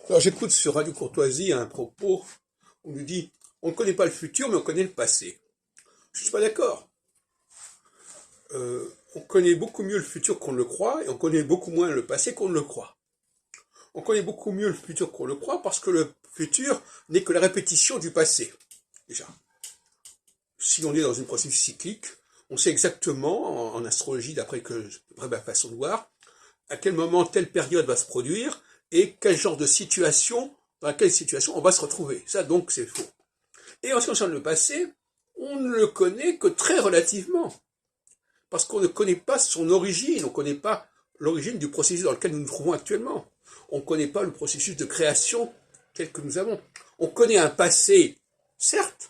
Alors j'écoute sur Radio Courtoisie un propos, on nous dit on ne connaît pas le futur mais on connaît le passé. Je ne suis pas d'accord. On connaît beaucoup mieux le futur qu'on ne le croit et on connaît beaucoup moins le passé qu'on ne le croit. On connaît beaucoup mieux le futur qu'on le croit parce que le futur n'est que la répétition du passé. Déjà, si on est dans une processus cyclique, on sait exactement en astrologie, d'après ma façon de voir, à quel moment telle période va se produire et quel genre de situation, dans quelle situation on va se retrouver. Ça donc c'est faux. Et en ce qui concerne le passé, on ne le connaît que très relativement. Parce qu'on ne connaît pas son origine, on ne connaît pas l'origine du processus dans lequel nous nous trouvons actuellement. On ne connaît pas le processus de création tel que nous avons. On connaît un passé, certes,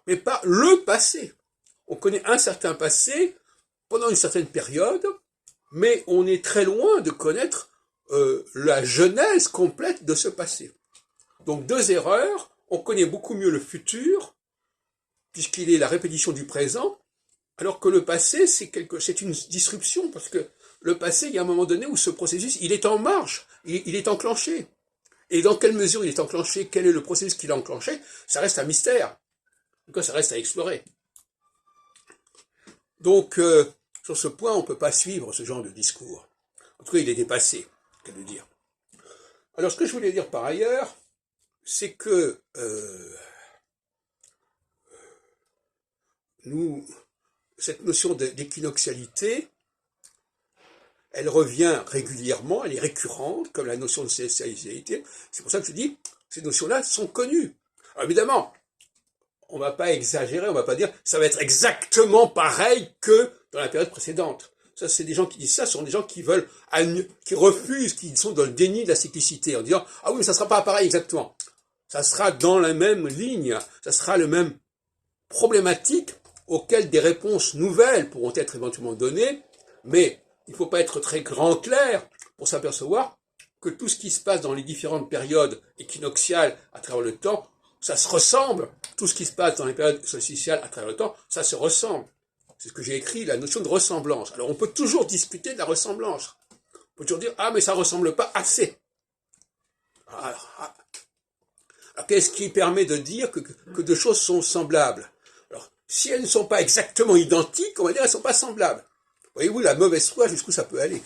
mais pas le passé. On connaît un certain passé pendant une certaine période, mais on est très loin de connaître la genèse complète de ce passé. Donc deux erreurs, on connaît beaucoup mieux le futur, puisqu'il est la répétition du présent, alors que le passé, c'est une disruption, parce que le passé, il y a un moment donné où ce processus, il est en marche, il est enclenché. Et dans quelle mesure il est enclenché, quel est le processus qui l'a enclenché, ça reste un mystère. Donc ça reste à explorer. Donc, sur ce point, on ne peut pas suivre ce genre de discours. En tout cas, il est dépassé, qu'à le dire. Alors, ce que je voulais dire par ailleurs, c'est que cette notion d'équinoxialité, elle revient régulièrement, elle est récurrente, comme la notion de célestialité. C'est pour ça que je dis, ces notions-là sont connues. Alors évidemment, on ne va pas exagérer, on ne va pas dire ça va être exactement pareil que dans la période précédente. Ça, c'est des gens qui disent ça, ce sont des gens qui refusent, qui sont dans le déni de la cyclicité, en disant ah oui, mais ça ne sera pas pareil exactement. Ça sera dans la même ligne, ça sera le même problématique auxquelles des réponses nouvelles pourront être éventuellement données, mais il ne faut pas être très grand clair pour s'apercevoir que tout ce qui se passe dans les différentes périodes équinoxiales à travers le temps, ça se ressemble. Tout ce qui se passe dans les périodes solsticiales à travers le temps, ça se ressemble. C'est ce que j'ai écrit, la notion de ressemblance. Alors on peut toujours discuter de la ressemblance. On peut toujours dire, ah mais ça ne ressemble pas assez. Alors qu'est-ce qui permet de dire que deux choses sont semblables? Alors, si elles ne sont pas exactement identiques, on va dire qu'elles ne sont pas semblables. Voyez-vous la mauvaise foi jusqu'où ça peut aller?